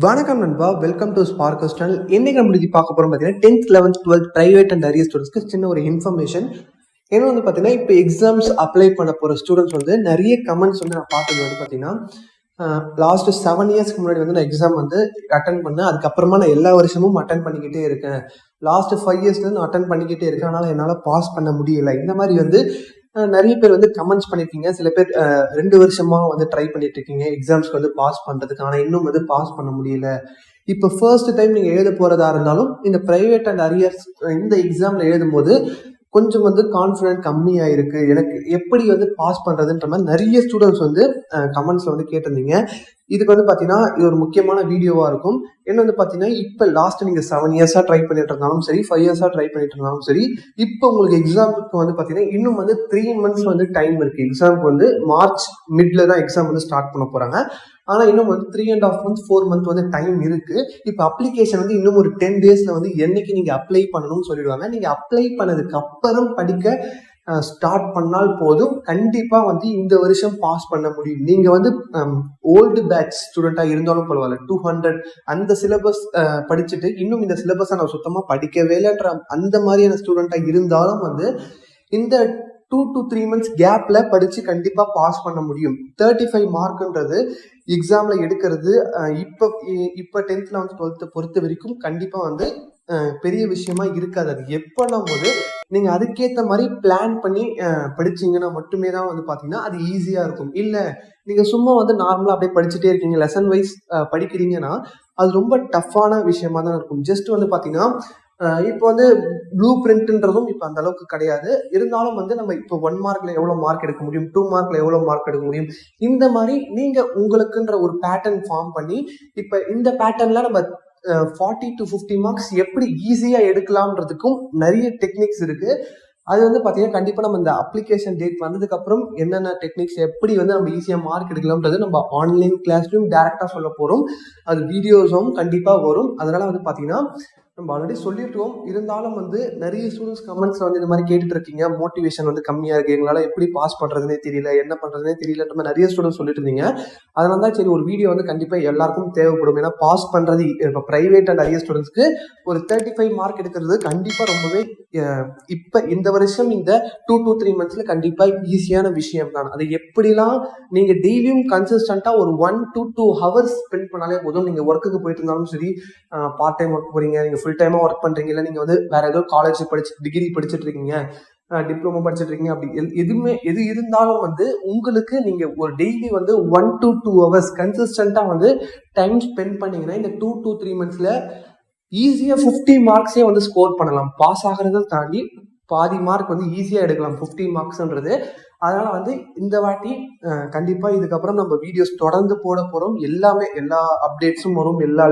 வணக்கம் நண்பா, welcome to ஸ்பார்க்கஸ் channel. இன்னைக்கு நம்ம இது பார்க்க போறோம் பார்த்தீங்கன்னா 10th 11th 12th private and arrear ஸ்டூடெண்ட்ஸ்க்கு சின்ன ஒரு இன்ஃபர்மேஷன். ஏன்னா வந்து பார்த்தீங்கன்னா இப்போ எக்ஸாம்ஸ் அப்ளை பண்ண போகிற ஸ்டூடெண்ட்ஸ் வந்து நிறைய கமெண்ட்ஸ் வந்து நான் பார்த்தது வந்து பார்த்தீங்கன்னா லாஸ்ட் 7 இயர்ஸ்க்கு முன்னாடி வந்து நான் எக்ஸாம் வந்து அட்டன் பண்ணேன். அதுக்கப்புறமா நான் எல்லா வருஷமும் அட்டன் பண்ணிக்கிட்டே இருக்கேன். லாஸ்ட் 5 இயர்ஸ்ல நான் அட்டன் பண்ணிக்கிட்டே இருக்கேன், அதனால என்னால் பாஸ் பண்ண முடியல. இந்த மாதிரி வந்து நிறைய பேர் வந்து கமெண்ட்ஸ் பண்ணிருக்கீங்க. சில பேர் 2 வருஷமா வந்து ட்ரை பண்ணிட்டு இருக்கீங்க எக்ஸாம்ஸ்க்கு வந்து பாஸ் பண்றதுக்கு, ஆனா இன்னும் வந்து பாஸ் பண்ண முடியல. இப்போ ஃபர்ஸ்ட் டைம் நீங்க எழுத போறதா இருந்தாலும் இந்த பிரைவேட் அண்ட் அரியர்ஸ் இந்த எக்ஸாம்ல எழுதும் போது கொஞ்சம் வந்து கான்ஃபிடென்ட் கம்மியா இருக்கு, எனக்கு எப்படி வந்து பாஸ் பண்றதுன்ற மாதிரி நிறைய ஸ்டூடெண்ட்ஸ் வந்து கமெண்ட்ஸ்ல வந்து கேட்டிருந்தீங்க. இதுக்கு வந்து பாத்தீங்கன்னா இது ஒரு முக்கியமான வீடியோவா இருக்கும். என்ன வந்து பாத்தீங்கன்னா இப்ப லாஸ்ட் நீங்க 7 இயர்ஸா ட்ரை பண்ணிட்டு இருந்தாலும் சரி, 5 இயர்ஸா ட்ரை பண்ணிட்டு இருந்தாலும் சரி, இப்போ உங்களுக்கு எக்ஸாமுக்கு வந்து பாத்தீங்கன்னா இன்னும் வந்து 3 months வந்து டைம் இருக்கு. எக்ஸாமுக்கு வந்து மார்ச் மிட்ல தான் எக்ஸாம் வந்து ஸ்டார்ட் பண்ண போறாங்க. ஆனா இன்னும் வந்து 3.5 months 4 months வந்து டைம் இருக்கு. இப்போ அப்ளிகேஷன் வந்து இன்னும் ஒரு 10 daysல வந்து என்னைக்கு நீங்க அப்ளை பண்ணணும்னு சொல்லிடுவாங்க. நீங்க அப்ளை பண்ணதுக்கு அப்புறம் படிக்க ஸ்டார்ட் பண்ணால் போதும், கண்டிப்பா வந்து இந்த வருஷம் பாஸ் பண்ண முடியும். நீங்க வந்து ஓல்டு பேட்ச் ஸ்டூடெண்டா இருந்தாலும் பரவாயில்ல, 200 அந்த சிலபஸ் படிச்சுட்டு இன்னும் இந்த சிலபஸை நான் சுத்தமா படிக்கவே இல்லைன்ற அந்த மாதிரியான ஸ்டூடெண்டா இருந்தாலும் வந்து இந்த 2 to 3 months கேப்ல படிச்சு கண்டிப்பா பாஸ் பண்ண முடியும். 35 மார்க்ன்றது எக்ஸாம்ல எடுக்கிறது இப்ப 10th 11th 12th பொறுத்த வரைக்கும் கண்டிப்பா வந்து பெரிய விஷயமா இருக்காது. அது எப்போனா போது நீங்க அதுக்கேற்ற மாதிரி பிளான் பண்ணி படிச்சீங்கன்னா மட்டுமே தான் வந்து பாத்தீங்கன்னா அது ஈஸியா இருக்கும். இல்ல நீங்க சும்மா வந்து நார்மலா அப்படியே படிச்சுட்டே இருக்கீங்க, லெசன் வைஸ் படிக்கிறீங்கன்னா அது ரொம்ப டஃப்பான விஷயமா தான் இருக்கும். ஜஸ்ட் வந்து பாத்தீங்கன்னா இப்போ வந்து ப்ளூ பிரிண்ட்ன்றதும் இப்போ அந்த அளவுக்கு கிடையாது. இருந்தாலும் வந்து நம்ம இப்போ 1 மார்க்ல எவ்வளவு மார்க் எடுக்க முடியும், 2 மார்க்ல எவ்வளவு மார்க் எடுக்க முடியும், இந்த மாதிரி நீங்க உங்களுக்குன்ற ஒரு பேட்டர்ன் ஃபார்ம் பண்ணி இப்ப இந்த பேட்டர்ன்ல நம்ம 40 to 50 மார்க்ஸ் எப்படி ஈஸியா எடுக்கலாம்ன்றதுக்கும் நிறைய டெக்னிக்ஸ் இருக்கு. அது வந்து பாத்தீங்கன்னா கண்டிப்பா நம்ம இந்த அப்ளிகேஷன் டேட் வந்ததுக்கு அப்புறம் என்னென்ன டெக்னிக்ஸ் எப்படி வந்து நம்ம ஈஸியா மார்க் எடுக்கலாம்ன்றது நம்ம ஆன்லைன் கிளாஸ்லயும் டைரக்டா சொல்ல போறோம். அது வீடியோஸும் கண்டிப்பா வரும். அதனால வந்து பாத்தீங்கன்னா நம்ம ஆல்ரெடி சொல்லிட்டோம். இருந்தாலும் வந்து நிறைய ஸ்டூடெண்ட்ஸ் கமெண்ட்ஸ்ல வந்து இந்த மாதிரி கேட்டுட்டு இருக்கீங்க, மோட்டிவேஷன் வந்து கம்மியா இருக்கு, எங்களால எப்படி பாஸ் பண்றதுனே தெரியல, என்ன பண்றதுனே தெரியலன்ற மாதிரி நிறைய ஸ்டூடெண்ட்ஸ் சொல்லிட்டு இருந்தீங்க. அதனால தான் சரி ஒரு வீடியோ வந்து கண்டிப்பா எல்லாருக்கும் தேவைப்படும். ஏன்னா பாஸ் பண்றது இப்போ பிரைவேட் அண்ட் அரியர் ஸ்டூடெண்ட்ஸ்க்கு ஒரு 35 மார்க் எடுக்கிறது கண்டிப்பா ரொம்பவே இப்ப இந்த வருஷம் இந்த 2 to 3 monthsல கண்டிப்பா ஈஸியான விஷயம் தான். அது எப்படிலாம் நீங்க டெய்லியும் கன்சிஸ்டன்டா ஒரு 1 to 2 hours ஸ்பெண்ட் பண்ணாலே போதும். நீங்க ஒர்க்குக்கு போயிட்டு இருந்தாலும் சரி, பார்ட் டைம் ஒர்க் போறீங்க, நீங்க ஃபுல் டைமா ஒர்க் பண்றீங்க, இல்ல நீங்க வந்து வேற ஏதோ காலேஜ் படிச்சு டிகிரி படிச்சுட்டு இருக்கீங்க, டிப்ளமோ படிச்சுட்டு இருக்கீங்க, அப்படி எது இருந்தாலும் வந்து உங்களுக்கு நீங்க ஒரு டெய்லி வந்து 1 to 2 hours கன்சிஸ்டன்டா வந்து டைம் ஸ்பெண்ட் பண்ணீங்கன்னா இந்த 2 to 3 monthsல ஈஸியா 50 மார்க்ஸே வந்து ஸ்கோர் பண்ணலாம். பாஸ் ஆகிறத தாண்டி பாதி மார்க் வந்து ஈஸியா எடுக்கலாம் 50 மார்க்ஸ்ன்றது. அதனால வந்து இந்த வாட்டி கண்டிப்பா இதுக்கப்புறம் நம்ம வீடியோஸ் தொடர்ந்து போட போறோம். எல்லாமே எல்லா அப்டேட்ஸும் வரும், எல்லா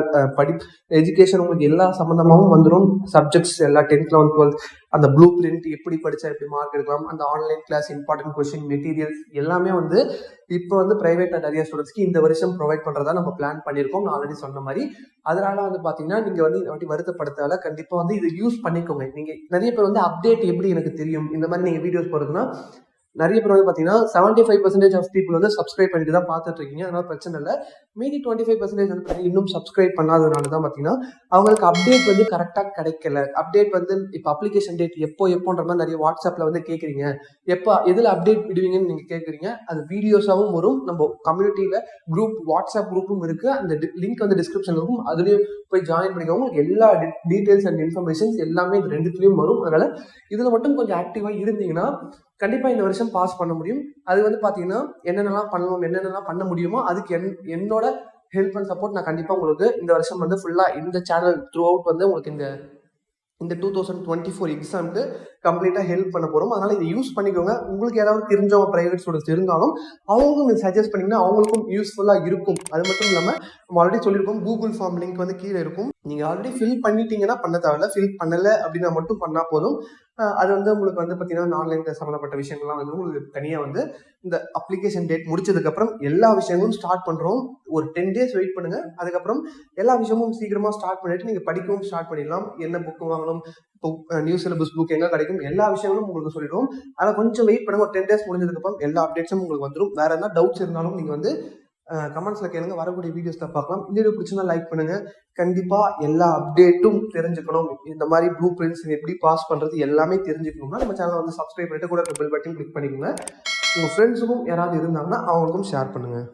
எஜுகேஷன் உங்களுக்கு எல்லா சம்பந்தமாகவும் வந்துடும். சப்ஜெக்ட்ஸ் எல்லா 10th 11th 12th அந்த ப்ளூ பிரிண்ட் எப்படி படிச்சா எப்படி மார்க் எடுக்கலாம், அந்த online class important question materials எல்லாமே வந்து இப்போ வந்து பிரைவேட் அண்ட் அரியர் ஸ்டூடெண்ட்ஸ்க்கு இந்த வருஷம் ப்ரொவைட் பண்றதா நம்ம பிளான் பண்ணியிருக்கோம், நான் ஆல்ரெடி சொன்ன மாதிரி. அதனால வந்து பாத்தீங்கன்னா நீங்க வந்து இந்த வாட்டி வருத்தப்படுத்தால கண்டிப்பா வந்து இதை யூஸ் பண்ணிக்கோங்க. நீங்க நிறைய பேர் வந்து அப்டேட் எப்படி எனக்கு தெரியும் இந்த மாதிரி நீங்க வீடியோஸ் போடுறதுன்னா நிறைய பேர் வந்து பாத்தீங்கன்னா 75% ஆஃப் பீப்புள் வந்து சப்ஸ்கிரைப் பண்ணிட்டு தான் பார்த்துட்டு இருக்கீங்க, அதனால பிரச்சனை இல்லை. மீதி 25% வந்து இன்னும் சப்ஸ்கிரைப் பண்ணாததுனால தான் பாத்தீங்கன்னா அவங்களுக்கு அப்டேட் வந்து கரெக்டா கிடைக்கல. அப்டேட் வந்து இப்போ அப்ளிகேஷன் டேட் எப்போன்ற மாதிரி நிறைய வாட்ஸ்அப்ல வந்து கேட்குறீங்க, எப்போ எதுல அப்டேட் விடுவீங்கன்னு நீங்க கேட்குறீங்க. அது வீடியோஸாவும் வரும், நம்ம கம்யூனிட்டியில குரூப் வாட்ஸ்அப் குரூப்பும் இருக்கு, அந்த லிங்க் வந்து டிஸ்கிரிப்ஷன்ல இருக்கும், அதுலயும் போய் ஜாயின் பண்ணிக்கோங்க. எல்லா டீடைல்ஸ் அண்ட் இன்ஃபர்மேஷன்ஸ் எல்லாமே இந்த ரெண்டுத்துலயும் வரும். அதனால இதுல மட்டும் கொஞ்சம் ஆக்டிவா இருந்தீங்கன்னா கண்டிப்பா இந்த வருஷம் பாஸ் பண்ண முடியும். அது வந்து பாத்தீங்கன்னா என்னென்னலாம் பண்ணணும், என்னென்னலாம் பண்ண முடியுமோ அதுக்கு என்னோட ஹெல்ப் அண்ட் சப்போர்ட் நான் கண்டிப்பா உங்களுக்கு இந்த வருஷம் வந்து ஃபுல்லா இந்த சேனல் த்ரூ அவுட் வந்து உங்களுக்கு இந்த 2024 எக்ஸாமுக்கு கம்ப்ளீட்டா ஹெல்ப் பண்ண போறோம். அதனால இதை யூஸ் பண்ணிக்கோங்க. உங்களுக்கு ஏதாவது தெரிஞ்சவங்க பிரைவேட் ஸ்டூடெண்ட்ஸ் இருந்தாலும் அவங்களுக்கும் இது சஜஸ்ட் பண்ணீங்கன்னா அவங்களுக்கும் யூஸ்ஃபுல்லா இருக்கும். அது மட்டும் இல்லாம நம்ம ஆல்ரெடி சொல்லியிருக்கோம், கூகுள் ஃபார்ம் லிங்க் வந்து கீழே இருக்கும். நீங்க ஆல்ரெடி ஃபில் பண்ணிட்டீங்கன்னா பண்ண தேவையில்ல, ஃபில் பண்ணல அப்படின்னா மட்டும் பண்ணா போதும். அது வந்து உங்களுக்கு வந்து பாத்தீங்கன்னா ஆன்லைன் சம்பந்தப்பட்ட விஷயங்கள்லாம் வந்து உங்களுக்கு தனியா வந்து இந்த அப்ளிகேஷன் டேட் முடிச்சதுக்கு அப்புறம் எல்லா விஷயங்களும் ஸ்டார்ட் பண்றோம். ஒரு 10 days வெயிட் பண்ணுங்க. அதுக்கப்புறம் எல்லா விஷயமும் சீக்கிரமா ஸ்டார்ட் பண்ணிட்டு நீங்க படிக்கவும் ஸ்டார்ட் பண்ணிடலாம். என்ன புக் வாங்கணும், நியூ சிலபஸ் புக் எங்க கிடைக்கும், எல்லா விஷயங்களும் உங்களுக்கு சொல்லிடுவோம். ஆனா கொஞ்சம் வெயிட் பண்ணுங்க. ஒரு 10 days முடிஞ்சதுக்கு அப்புறம் எல்லா அப்டேட்ஸும் உங்களுக்கு வந்துடும். வேற என்ன டவுட்ஸ் இருந்தாலும் நீங்க வந்து கமெண்ட்ஸில் கேளுங்க, வரக்கூடிய வீடியோஸில் பார்க்கலாம். இந்த வீடியோ பிடிச்சிருந்தா லைக் பண்ணுங்கள். கண்டிப்பாக எல்லா அப்டேட்டும் தெரிஞ்சுக்கணும், இந்த மாதிரி ப்ளூ பிரிண்ட்ஸ் எப்படி பாஸ் பண்ணுறது எல்லாமே தெரிஞ்சுக்கணும்னா நம்ம சேனலை வந்து சப்ஸ்கிரைப் பண்ணிட்டு கூட பெல் பட்டன் கிளிக் பண்ணிக்கோங்க. உங்கள் ஃப்ரெண்ட்ஸுக்கும் யாராவது இருந்தாங்கன்னா அவங்களுக்கும் ஷேர் பண்ணுங்கள்.